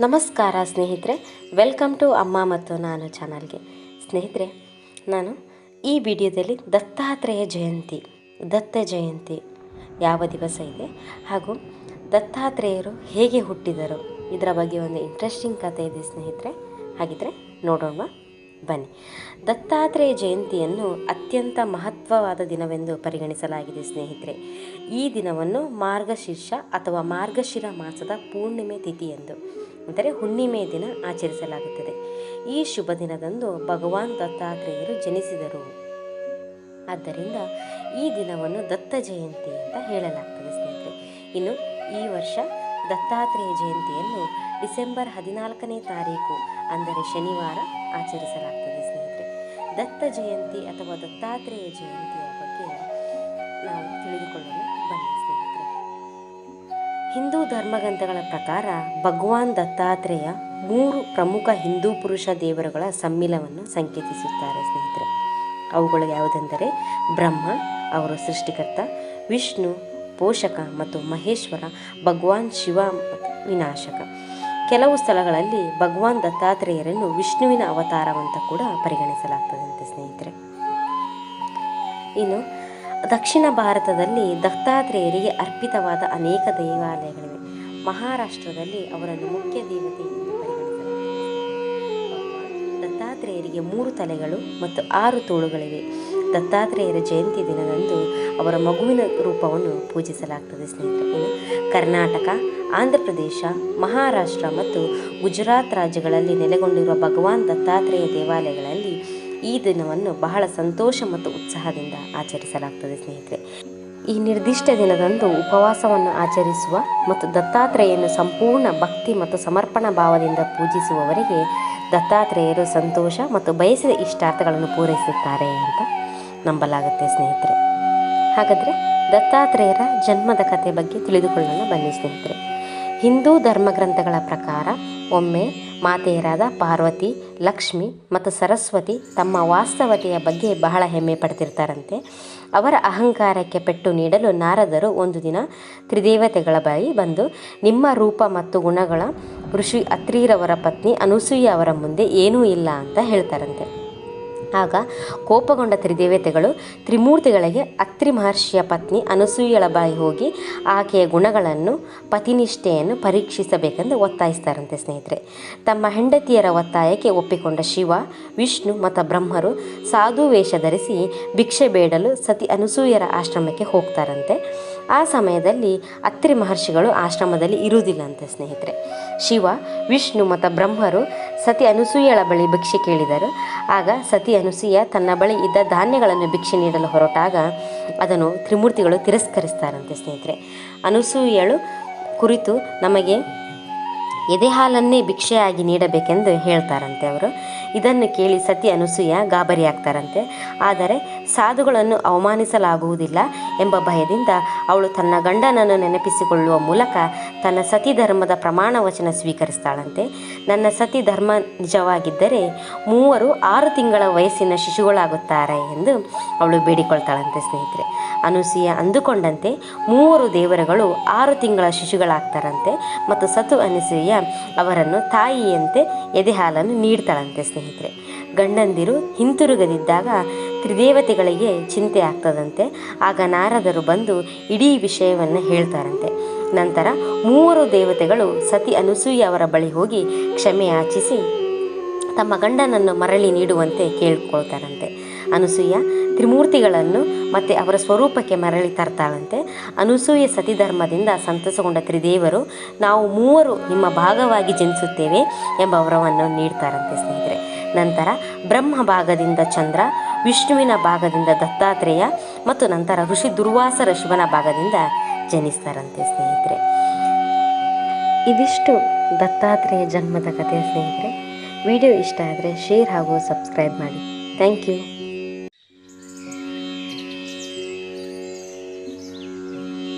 ನಮಸ್ಕಾರ ಸ್ನೇಹಿತರೆ, welcome to ಅಮ್ಮ ಮತ್ತು ನಾನು ಚಾನಲ್ಗೆ. ಸ್ನೇಹಿತರೆ, ನಾನು ಈ ವಿಡಿಯೋದಲ್ಲಿ ದತ್ತಾತ್ರೇಯ ದತ್ತ ಜಯಂತಿ ಯಾವ ದಿವಸ ಇದೆ ಹಾಗೂ ದತ್ತಾತ್ರೇಯರು ಹೇಗೆ ಹುಟ್ಟಿದರು ಇದರ ಬಗ್ಗೆ ಒಂದು ಇಂಟ್ರೆಸ್ಟಿಂಗ್ ಕಥೆ ಇದೆ ಸ್ನೇಹಿತರೆ. ಹಾಗಿದ್ರೆ ನೋಡೋಣ ಬನ್ನಿ. ದತ್ತಾತ್ರೇಯ ಜಯಂತಿಯನ್ನು ಅತ್ಯಂತ ಮಹತ್ವವಾದ ದಿನವೆಂದು ಪರಿಗಣಿಸಲಾಗಿದೆ ಸ್ನೇಹಿತರೆ. ಈ ದಿನವನ್ನು ಮಾರ್ಗಶೀರ್ಷ ಅಥವಾ ಮಾರ್ಗಶಿರ ಮಾಸದ ಪೂರ್ಣಿಮೆ ತಿಥಿಯೆಂದು ಅಂದರೆ ಹುಣ್ಣಿಮೆ ದಿನ ಆಚರಿಸಲಾಗುತ್ತದೆ. ಈ ಶುಭ ದಿನದಂದು ಭಗವಾನ್ ದತ್ತಾತ್ರೇಯರು ಜನಿಸಿದರು. ಆದ್ದರಿಂದ ಈ ದಿನವನ್ನು ದತ್ತ ಜಯಂತಿ ಅಂತ ಹೇಳಲಾಗ್ತದೆ ಸ್ನೇಹಿತರೆ. ಇನ್ನು ಈ ವರ್ಷ ದತ್ತಾತ್ರೇಯ ಜಯಂತಿಯನ್ನು ಡಿಸೆಂಬರ್ 14ನೇ ತಾರೀಕು ಅಂದರೆ ಶನಿವಾರ ಆಚರಿಸಲಾಗ್ತದೆ ಸ್ನೇಹಿತರೆ. ದತ್ತ ಜಯಂತಿ ಅಥವಾ ದತ್ತಾತ್ರೇಯ ಜಯಂತಿಯ ಬಗ್ಗೆ ನಾವು ತಿಳಿದುಕೊಳ್ಳೋಣ ಬನ್ನಿ ಸ್ನೇಹಿತರೆ. ಹಿಂದೂ ಧರ್ಮಗ್ರಂಥಗಳ ಪ್ರಕಾರ ಭಗವಾನ್ ದತ್ತಾತ್ರೇಯ 3 ಪ್ರಮುಖ ಹಿಂದೂ ಪುರುಷ ದೇವರುಗಳ ಸಮ್ಮಿಲನವನ್ನು ಸಂಕೇತಿಸುತ್ತಾರೆ ಸ್ನೇಹಿತರೆ. ಅವುಗಳು ಯಾವುದೆಂದರೆ ಬ್ರಹ್ಮ, ಅವರು ಸೃಷ್ಟಿಕರ್ತ, ವಿಷ್ಣು ಪೋಷಕ ಮತ್ತು ಮಹೇಶ್ವರ ಭಗವಾನ್ ಶಿವ ವಿನಾಶಕ. ಕೆಲವು ಸ್ಥಳಗಳಲ್ಲಿ ಭಗವಾನ್ ದತ್ತಾತ್ರೇಯರನ್ನು ವಿಷ್ಣುವಿನ ಅವತಾರವಂತ ಕೂಡ ಪರಿಗಣಿಸಲಾಗ್ತದಂತೆ ಸ್ನೇಹಿತರೆ. ಇನ್ನು ದಕ್ಷಿಣ ಭಾರತದಲ್ಲಿ ದತ್ತಾತ್ರೇಯರಿಗೆ ಅರ್ಪಿತವಾದ ಅನೇಕ ದೇವಾಲಯಗಳಿವೆ. ಮಹಾರಾಷ್ಟ್ರದಲ್ಲಿ ಅವರನ್ನು ಮುಖ್ಯ ದೇವತೆ ಎಂದು ಪರಿಗಣಿಸಲಾಗುತ್ತದೆ. ದತ್ತಾತ್ರೇಯರಿಗೆ 3 ತಲೆಗಳು ಮತ್ತು 6 ತೋಳುಗಳಿವೆ. ದತ್ತಾತ್ರೇಯರ ಜಯಂತಿ ದಿನದಂದು ಅವರ ಮಗುವಿನ ರೂಪವನ್ನು ಪೂಜಿಸಲಾಗ್ತದೆ ಸ್ನೇಹಿತರೆ. ಇನ್ನು ಕರ್ನಾಟಕ, ಆಂಧ್ರ ಪ್ರದೇಶ, ಮಹಾರಾಷ್ಟ್ರ ಮತ್ತು ಗುಜರಾತ್ ರಾಜ್ಯಗಳಲ್ಲಿ ನೆಲೆಗೊಂಡಿರುವ ಭಗವಾನ್ ದತ್ತಾತ್ರೇಯ ದೇವಾಲಯಗಳಲ್ಲಿ ಈ ದಿನವನ್ನು ಬಹಳ ಸಂತೋಷ ಮತ್ತು ಉತ್ಸಾಹದಿಂದ ಆಚರಿಸಲಾಗ್ತದೆ ಸ್ನೇಹಿತರೆ. ಈ ನಿರ್ದಿಷ್ಟ ದಿನದಂದು ಉಪವಾಸವನ್ನು ಆಚರಿಸುವ ಮತ್ತು ದತ್ತಾತ್ರೇಯನು ಸಂಪೂರ್ಣ ಭಕ್ತಿ ಮತ್ತು ಸಮರ್ಪಣಾ ಭಾವದಿಂದ ಪೂಜಿಸುವವರಿಗೆ ದತ್ತಾತ್ರೇಯರು ಸಂತೋಷ ಮತ್ತು ಬಯಸಿದ ಇಷ್ಟಾರ್ಥಗಳನ್ನು ಪೂರೈಸುತ್ತಾರೆ ಅಂತ ನಂಬಲಾಗುತ್ತೆ ಸ್ನೇಹಿತರೆ. ಹಾಗಾದರೆ ದತ್ತಾತ್ರೇಯರ ಜನ್ಮದ ಕಥೆ ಬಗ್ಗೆ ತಿಳಿದುಕೊಳ್ಳೋಣ ಬನ್ನಿ ಸ್ನೇಹಿತರೆ. ಹಿಂದೂ ಧರ್ಮಗ್ರಂಥಗಳ ಪ್ರಕಾರ ಒಮ್ಮೆ ಮಾತೆಯರಾದ ಪಾರ್ವತಿ, ಲಕ್ಷ್ಮಿ ಮತ್ತು ಸರಸ್ವತಿ ತಮ್ಮ ವಾಸ್ತವತೆಯ ಬಗ್ಗೆ ಬಹಳ ಹೆಮ್ಮೆ ಪಡ್ತಿರ್ತಾರಂತೆ. ಅವರ ಅಹಂಕಾರಕ್ಕೆ ಪೆಟ್ಟು ನೀಡಲು ನಾರದರು ಒಂದು ದಿನ ತ್ರಿದೇವತೆಗಳ ಬಳಿ ಬಂದು, ನಿಮ್ಮ ರೂಪ ಮತ್ತು ಗುಣಗಳ ಋಷಿ ಅತ್ರಿರವರ ಪತ್ನಿ ಅನಸೂಯ ಅವರ ಮುಂದೆ ಏನೂ ಇಲ್ಲ ಅಂತ ಹೇಳ್ತಾರಂತೆ. ಆಗ ಕೋಪಗೊಂಡ ತ್ರಿದೇವತೆಗಳು ತ್ರಿಮೂರ್ತಿಗಳಿಗೆ ಅತ್ರಿ ಮಹರ್ಷಿಯ ಪತ್ನಿ ಅನಸೂಯಳ ಬಳಿ ಹೋಗಿ ಆಕೆಯ ಗುಣಗಳನ್ನು, ಪತಿನಿಷ್ಠೆಯನ್ನು ಪರೀಕ್ಷಿಸಬೇಕೆಂದು ಒತ್ತಾಯಿಸ್ತಾರಂತೆ ಸ್ನೇಹಿತರೆ. ತಮ್ಮ ಹೆಂಡತಿಯರ ಒತ್ತಾಯಕ್ಕೆ ಒಪ್ಪಿಕೊಂಡ ಶಿವ, ವಿಷ್ಣು ಮತ್ತು ಬ್ರಹ್ಮರು ಸಾಧು ವೇಷ ಧರಿಸಿ ಭಿಕ್ಷೆ ಬೇಡಲು ಸತಿ ಅನಸೂಯರ ಆಶ್ರಮಕ್ಕೆ ಹೋಗ್ತಾರಂತೆ. ಆ ಸಮಯದಲ್ಲಿ ಅತ್ರಿ ಮಹರ್ಷಿಗಳು ಆಶ್ರಮದಲ್ಲಿ ಇರುವುದಿಲ್ಲಂತೆ ಸ್ನೇಹಿತರೆ. ಶಿವ, ವಿಷ್ಣು ಮತ್ತು ಬ್ರಹ್ಮರು ಸತಿ ಅನಸೂಯಳ ಬಳಿ ಭಿಕ್ಷೆ ಕೇಳಿದರು. ಆಗ ಸತಿ ಅನಸೂಯ ತನ್ನ ಬಳಿ ಇದ್ದ ಧಾನ್ಯಗಳನ್ನು ಭಿಕ್ಷೆ ನೀಡಲು ಹೊರಟಾಗ ಅದನ್ನು ತ್ರಿಮೂರ್ತಿಗಳು ತಿರಸ್ಕರಿಸ್ತಾರಂತೆ ಸ್ನೇಹಿತರೆ. ಅನಸೂಯಳು ಕುರಿತು ನಮಗೆ ಎದೆ ಹಾಲನ್ನೇ ಭಿಕ್ಷೆಯಾಗಿ ನೀಡಬೇಕೆಂದು ಹೇಳ್ತಾರಂತೆ ಅವರು. ಇದನ್ನು ಕೇಳಿ ಸತಿ ಅನಸೂಯ ಗಾಬರಿ ಆಗ್ತಾರಂತೆ. ಆದರೆ ಸಾಧುಗಳನ್ನು ಅವಮಾನಿಸಲಾಗುವುದಿಲ್ಲ ಎಂಬ ಭಯದಿಂದ ಅವಳು ತನ್ನ ಗಂಡನನ್ನು ನೆನಪಿಸಿಕೊಳ್ಳುವ ಮೂಲಕ ತನ್ನ ಸತಿ ಧರ್ಮದ ಪ್ರಮಾಣ ವಚನ ಸ್ವೀಕರಿಸ್ತಾಳಂತೆ. ನನ್ನ ಸತಿ ಧರ್ಮ ನಿಜವಾಗಿದ್ದರೆ 3 6 ತಿಂಗಳ ವಯಸ್ಸಿನ ಶಿಶುಗಳಾಗುತ್ತಾರೆ ಎಂದು ಅವಳು ಬೇಡಿಕೊಳ್ತಾಳಂತೆ ಸ್ನೇಹಿತರೆ. ಅನಸೂಯ ಅಂದುಕೊಂಡಂತೆ 3 ದೇವರುಗಳು 6 ತಿಂಗಳ ಶಿಶುಗಳಾಗ್ತಾರಂತೆ ಮತ್ತು ಸತು ಅನಸೂಯ ಅವರನ್ನು ತಾಯಿಯಂತೆ ಎದೆ ಹಾಲನ್ನು ನೀಡ್ತಾಳಂತೆ ಸ್ನೇಹಿತರೆ. ಗಂಡಂದಿರು ಹಿಂತಿರುಗದಿದ್ದಾಗ ತ್ರಿದೇವತೆಗಳಿಗೆ ಚಿಂತೆ ಆಗ್ತದಂತೆ. ಆಗ ನಾರದರು ಬಂದು ಇಡೀ ವಿಷಯವನ್ನು ಹೇಳ್ತಾರಂತೆ. ನಂತರ 3 ದೇವತೆಗಳು ಸತಿ ಅನಸೂಯ ಅವರ ಬಳಿ ಹೋಗಿ ಕ್ಷಮೆ ಯಾಚಿಸಿ ತಮ್ಮ ಗಂಡನನ್ನು ಮರಳಿ ನೀಡುವಂತೆ ಕೇಳಿಕೊಳ್ತಾರಂತೆ. ಅನಸೂಯ ತ್ರಿಮೂರ್ತಿಗಳನ್ನು ಮತ್ತು ಅವರ ಸ್ವರೂಪಕ್ಕೆ ಮರಳಿ ತರ್ತಾಳಂತೆ. ಅನಸೂಯ ಸತಿಧರ್ಮದಿಂದ ಸಂತಸಗೊಂಡ ತ್ರಿದೇವರು ನಾವು 3 ನಿಮ್ಮ ಭಾಗವಾಗಿ ಜನಿಸುತ್ತೇವೆ ಎಂಬ ವರವನ್ನು ನೀಡ್ತಾರಂತೆ ಸ್ನೇಹಿತರೆ. ನಂತರ ಬ್ರಹ್ಮ ಭಾಗದಿಂದ ಚಂದ್ರ, ವಿಷ್ಣುವಿನ ಭಾಗದಿಂದ ದತ್ತಾತ್ರೇಯ ಮತ್ತು ನಂತರ ಋಷಿ ದುರ್ವಾಸರ ಶಿವನ ಭಾಗದಿಂದ ಜನಿಸ್ತಾರಂತೆ ಸ್ನೇಹಿತರೆ. ಇದಿಷ್ಟು ದತ್ತಾತ್ರೇಯ ಜನ್ಮದ ಕಥೆ ಸ್ನೇಹಿತರೆ. ವಿಡಿಯೋ ಇಷ್ಟ ಆದರೆ ಶೇರ್ ಹಾಗೂ ಸಬ್ಸ್ಕ್ರೈಬ್ ಮಾಡಿ. Thank you.